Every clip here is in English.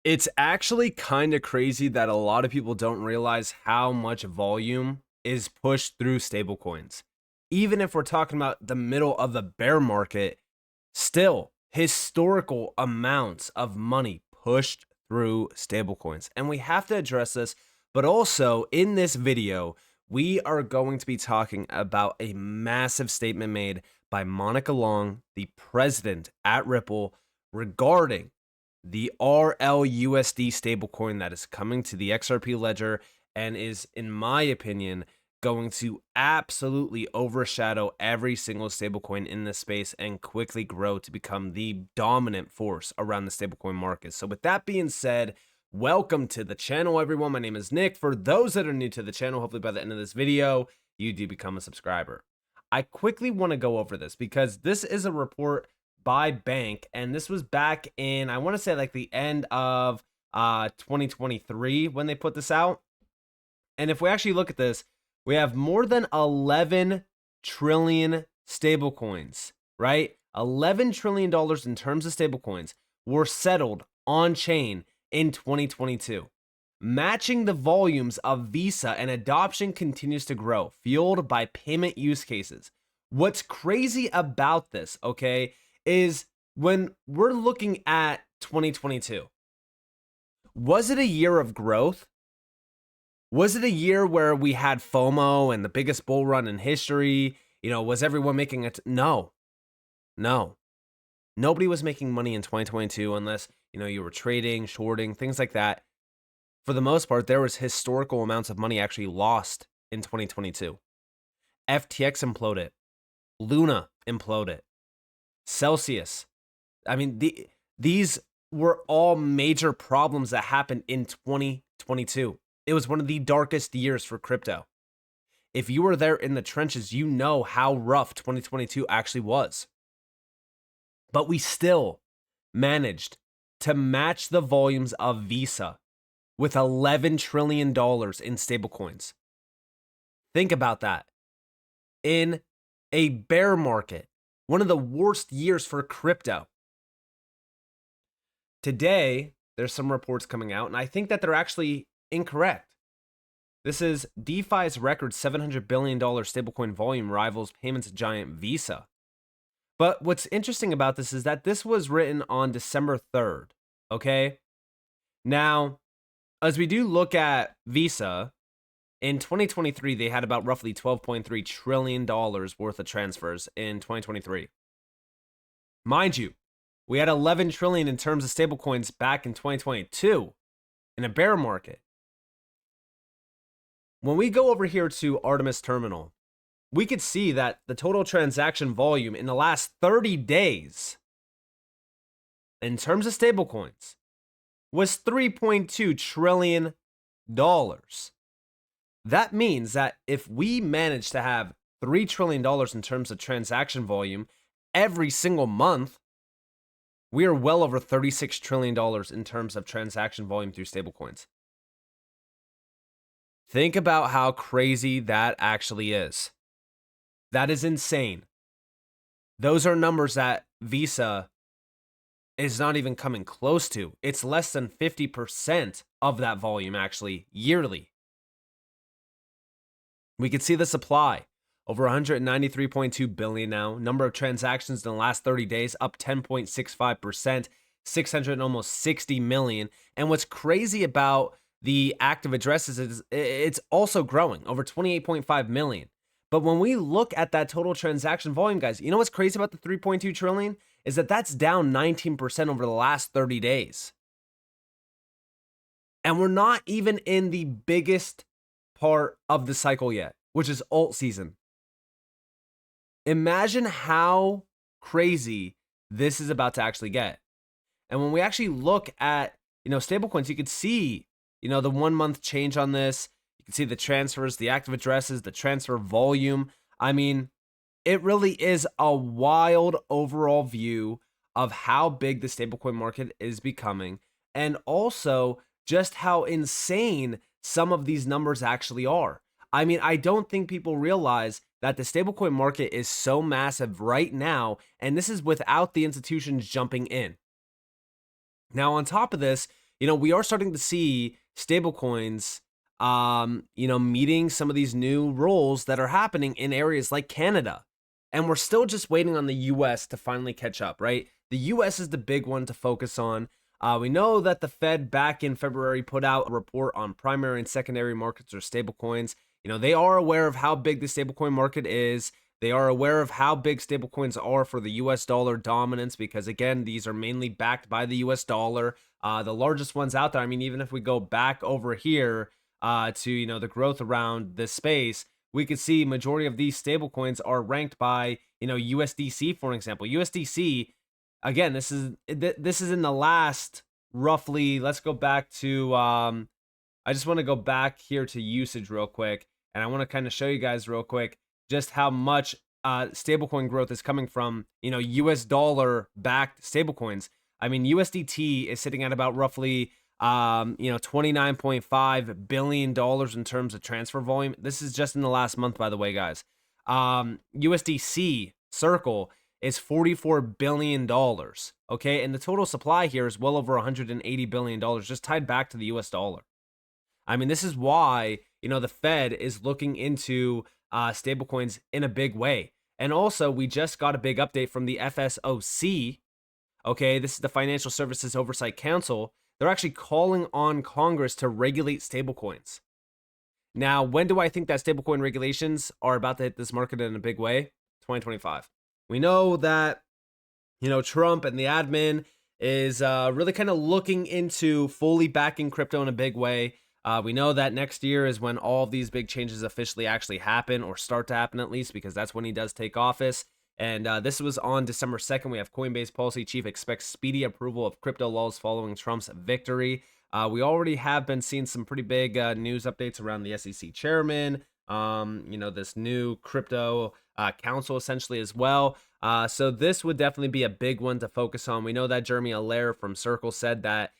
It's actually kind of crazy that a lot of people don't realize how much volume is pushed through stablecoins. Even if we're talking about the middle of the bear market, still historical amounts of money pushed through stablecoins. And we have to address this, but also in this video, we are going to be talking about a massive statement made by Monica Long, the president at Ripple, regarding the RLUSD stablecoin that is coming to the XRP ledger and is, in my opinion, going to absolutely overshadow every single stablecoin in this space and quickly grow to become the dominant force around the stablecoin market. So with that being said, welcome to the channel, everyone. My name is Nick. For those that are new to the channel, hopefully by the end of this video, you do become a subscriber. I quickly want to go over this because this is a report by bank, and this was back in, I want to say, like the end of 2023 when they put this out. And if we actually look at this, we have more than 11 trillion stablecoins, right? $11 trillion in terms of stablecoins were settled on chain in 2022, matching the volumes of Visa, and adoption continues to grow, fueled by payment use cases. What's crazy about this, okay, is when we're looking at 2022, was it a year of growth? Was it a year where we had FOMO and the biggest bull run in history? Was everyone making it? No. Nobody was making money in 2022 unless, you were trading, shorting, things like that. For the most part, there was historical amounts of money actually lost in 2022. FTX imploded. Luna imploded. Celsius. I mean, these were all major problems that happened in 2022. It was one of the darkest years for crypto. If you were there in the trenches, you know how rough 2022 actually was. But we still managed to match the volumes of Visa with $11 trillion in stablecoins. Think about that. In a bear market, one of the worst years for crypto. Today, there's some reports coming out, and I think that they're actually incorrect. This is DeFi's record $700 billion stablecoin volume rivals payments giant Visa. But what's interesting about this is that this was written on December 3rd, okay? Now, as we do look at Visa, in 2023, they had about roughly $12.3 trillion worth of transfers in 2023. Mind you, we had 11 trillion in terms of stablecoins back in 2022 in a bear market. When we go over here to Artemis Terminal, we could see that the total transaction volume in the last 30 days in terms of stablecoins was $3.2 trillion. That means that if we manage to have $3 trillion in terms of transaction volume every single month, we are well over $36 trillion in terms of transaction volume through stablecoins. Think about how crazy that actually is. That is insane. Those are numbers that Visa is not even coming close to. It's less than 50% of that volume actually yearly. We can see the supply. Over 193.2 billion now. Number of transactions in the last 30 days up 10.65%, 600 almost 60 million. And what's crazy about the active addresses is it's also growing, over 28.5 million. But when we look at that total transaction volume, guys, you know what's crazy about the 3.2 trillion is that that's down 19% over the last 30 days. And we're not even in the biggest part of the cycle yet, which is alt season. Imagine how crazy this is about to actually get. And when we actually look at, stablecoins, you could see, the 1 month change on this. You can see the transfers, the active addresses, the transfer volume. I mean, it really is a wild overall view of how big the stablecoin market is becoming, and also just how insane some of these numbers actually are. I mean, I don't think people realize that the stablecoin market is so massive right now, and this is without the institutions jumping in. Now, on top of this, we are starting to see stablecoins, meeting some of these new rules that are happening in areas like Canada. And we're still just waiting on the US to finally catch up, right? The US is the big one to focus on. We know that the Fed back in February put out a report on primary and secondary markets or stablecoins. They are aware of how big the stablecoin market is. They are aware of how big stablecoins are for the US dollar dominance because, again, these are mainly backed by the US dollar. The largest ones out there, I mean, even if we go back over here to, the growth around this space, we could see majority of these stablecoins are ranked by, USDC, for example. USDC, again, this is in the last roughly, let's go back to, I just want to go back here to usage real quick. And I want to kind of show you guys real quick just how much stablecoin growth is coming from, US dollar backed stablecoins. I mean, USDT is sitting at about roughly, $29.5 billion in terms of transfer volume. This is just in the last month, by the way, guys. USDC Circle is $44 billion. Okay. And the total supply here is well over $180 billion, just tied back to the US dollar. I mean, this is why, the Fed is looking into stablecoins in a big way. And also, we just got a big update from the FSOC. Okay, this is the Financial Services Oversight Council. They're actually calling on Congress to regulate stablecoins. Now, when do I think that stablecoin regulations are about to hit this market in a big way? 2025. We know that, Trump and the admin is really kind of looking into fully backing crypto in a big way. We know that next year is when all of these big changes officially actually happen or start to happen, at least, because that's when he does take office. And this was on December 2nd. We have Coinbase policy chief expects speedy approval of crypto laws following Trump's victory. We already have been seeing some pretty big news updates around the SEC chairman, this new crypto council essentially as well. So this would definitely be a big one to focus on. We know that Jeremy Allaire from Circle said that,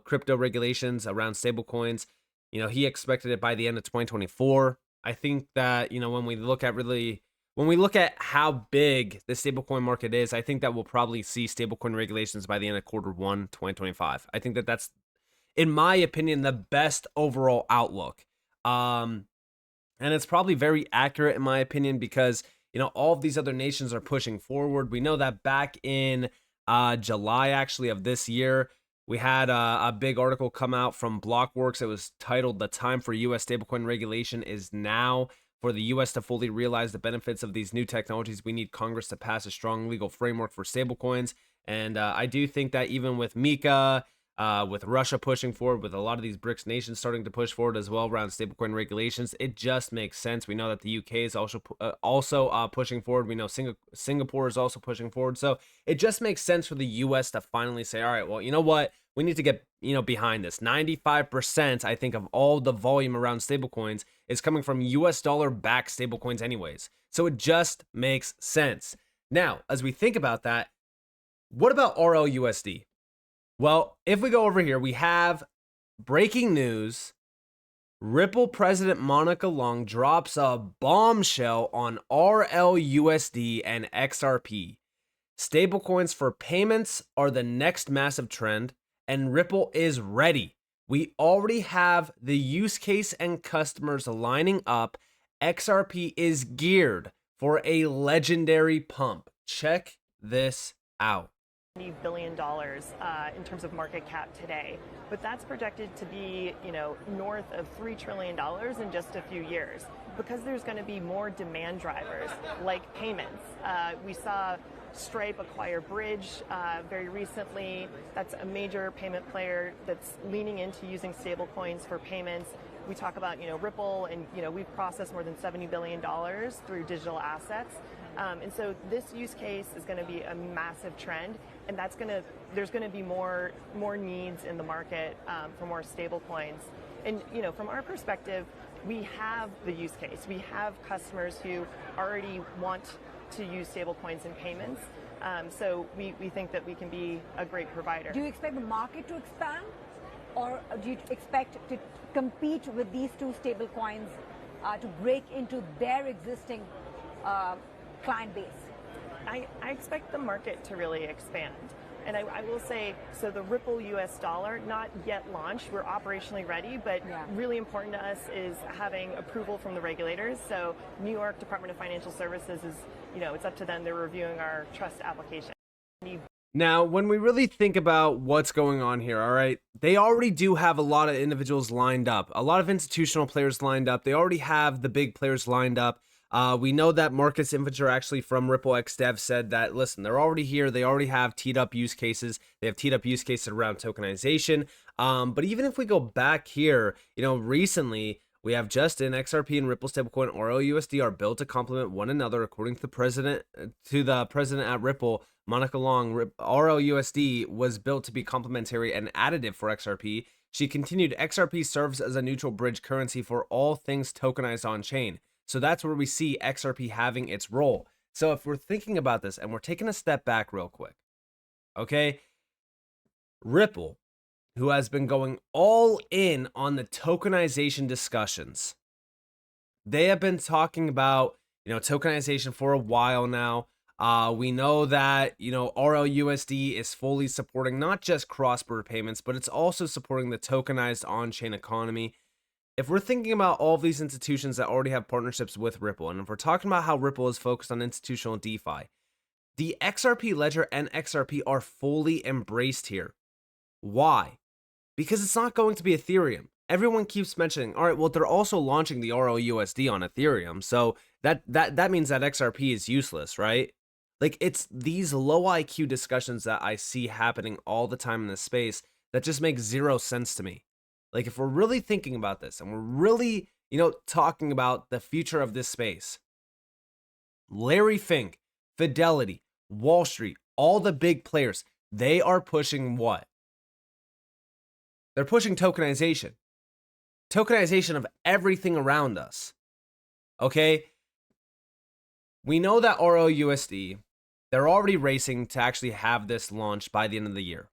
crypto regulations around stablecoins, he expected it by the end of 2024. I think that, when we look at how big the stablecoin market is, I think that we'll probably see stablecoin regulations by the end of Q1 2025. I think that that's, in my opinion, the best overall outlook. And it's probably very accurate in my opinion because, all of these other nations are pushing forward. We know that back in July, actually, of this year, we had a big article come out from Blockworks. It was titled, "The Time for U.S. Stablecoin Regulation is Now. For the U.S. to fully realize the benefits of these new technologies, we need Congress to pass a strong legal framework for stablecoins." And I do think that even with MiCA, with Russia pushing forward, with a lot of these BRICS nations starting to push forward as well around stablecoin regulations, it just makes sense. We know that the UK is also pushing forward. We know Singapore is also pushing forward. So it just makes sense for the US to finally say, all right, well, you know what? We need to get, behind this. 95%, I think, of all the volume around stablecoins is coming from US dollar backed stablecoins anyways. So it just makes sense. Now, as we think about that, what about RLUSD? Well, if we go over here, we have breaking news. Ripple President Monica Long drops a bombshell on RLUSD and XRP. Stablecoins for payments are the next massive trend, and Ripple is ready. We already have the use case and customers lining up. XRP is geared for a legendary pump. Check this out. $20 billion in terms of market cap today, but that's projected to be, north of $3 trillion in just a few years because there's going to be more demand drivers like payments. We saw Stripe acquire Bridge very recently. That's a major payment player that's leaning into using stablecoins for payments. We talk about, Ripple, and, we've processed more than $70 billion through digital assets. And so this use case is going to be a massive trend, and there's going to be more needs in the market for more stable coins. And, from our perspective, we have the use case. We have customers who already want to use stable coins and payments. So we think that we can be a great provider. Do you expect the market to expand, or do you expect to compete with these two stable coins to break into their existing client base? I expect the market to really expand. And I will say, so the Ripple US dollar, not yet launched. We're operationally ready, but really important to us is having approval from the regulators. So New York Department of Financial Services is, it's up to them. They're reviewing our trust application. Now, when we really think about what's going on here, all right, they already do have a lot of individuals lined up, a lot of institutional players lined up. They already have the big players lined up. We know that Marcus Inventure actually from Ripple XDev said that, listen, they're already here. They already have teed up use cases. They have teed up use cases around tokenization. But even if we go back here, recently we have Justin, XRP and Ripple stablecoin RLUSD are built to complement one another, according to the president at Ripple, Monica Long. RLUSD was built to be complementary and additive for XRP. She continued, XRP serves as a neutral bridge currency for all things tokenized on chain. So that's where we see XRP having its role. So if we're thinking about this and we're taking a step back real quick, okay, Ripple, who has been going all in on the tokenization discussions, they have been talking about, tokenization for a while now. We know that, RLUSD is fully supporting not just cross-border payments, but it's also supporting the tokenized on-chain economy. If we're thinking about all of these institutions that already have partnerships with Ripple, and if we're talking about how Ripple is focused on institutional DeFi, the XRP ledger and XRP are fully embraced here. Why? Because it's not going to be Ethereum. Everyone keeps mentioning, all right, well, they're also launching the RLUSD on Ethereum, so that means that XRP is useless, right? Like, it's these low IQ discussions that I see happening all the time in this space that just make zero sense to me. Like, if we're really thinking about this and we're really, talking about the future of this space, Larry Fink, Fidelity, Wall Street, all the big players, they are pushing what? They're pushing tokenization. Tokenization of everything around us. Okay? We know that RLUSD, they're already racing to actually have this launched by the end of the year.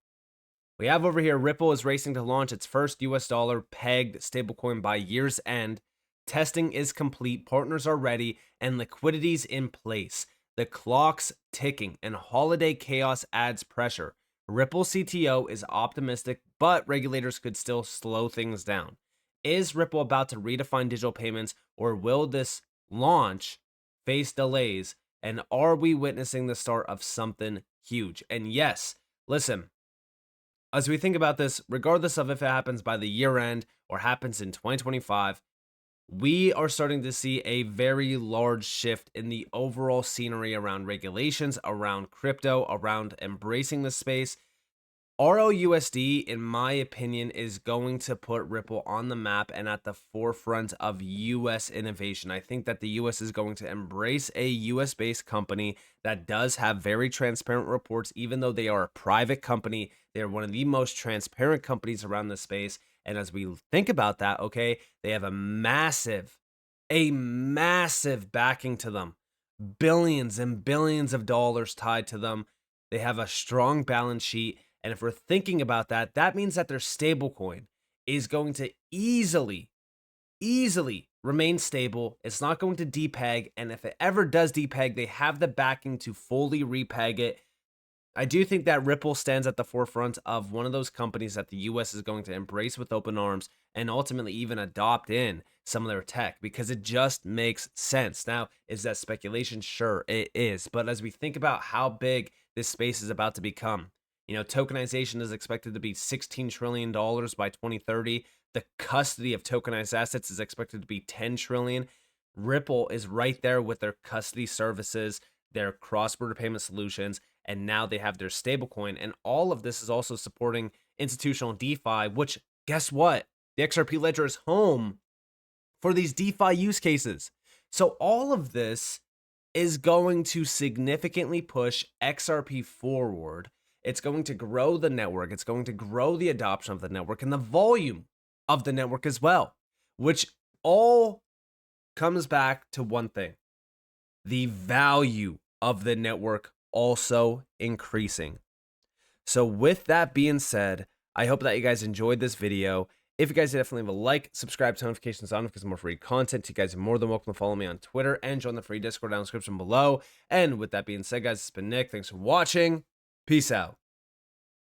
We have over here, Ripple is racing to launch its first US dollar pegged stablecoin by year's end. Testing is complete, partners are ready, and liquidity's in place. The clock's ticking, and holiday chaos adds pressure. Ripple CTO is optimistic, but regulators could still slow things down. Is Ripple about to redefine digital payments, or will this launch face delays? And are we witnessing the start of something huge? And yes, listen, as we think about this, regardless of if it happens by the year end or happens in 2025, we are starting to see a very large shift in the overall scenery around regulations, around crypto, around embracing the space. RLUSD, in my opinion, is going to put Ripple on the map and at the forefront of US innovation. I think that the US is going to embrace a US-based company that does have very transparent reports. Even though they are a private company, they're one of the most transparent companies around the space. And as we think about that, okay, they have a massive backing to them. Billions and billions of dollars tied to them. They have a strong balance sheet. And if we're thinking about that, that means that their stablecoin is going to easily remain stable. It's not going to depeg. And if it ever does depeg, they have the backing to fully repeg it. I do think that Ripple stands at the forefront of one of those companies that the US is going to embrace with open arms and ultimately even adopt in some of their tech, because it just makes sense. Now, is that speculation? Sure, it is. But as we think about how big this space is about to become, tokenization is expected to be $16 trillion by 2030. The custody of tokenized assets is expected to be $10 trillion. Ripple is right there with their custody services, their cross-border payment solutions, and now they have their stablecoin. And all of this is also supporting institutional DeFi, which, guess what? The XRP ledger is home for these DeFi use cases. So all of this is going to significantly push XRP forward. It's going to grow the network. It's going to grow the adoption of the network and the volume of the network as well, which all comes back to one thing: the value of the network also increasing. So with that being said, I hope that you guys enjoyed this video. If you guys did, definitely leave a like, subscribe, turn notifications on because more free content. You guys are more than welcome to follow me on Twitter and join the free Discord down in the description below. And with that being said, guys, it's been Nick. Thanks for watching. Peace out.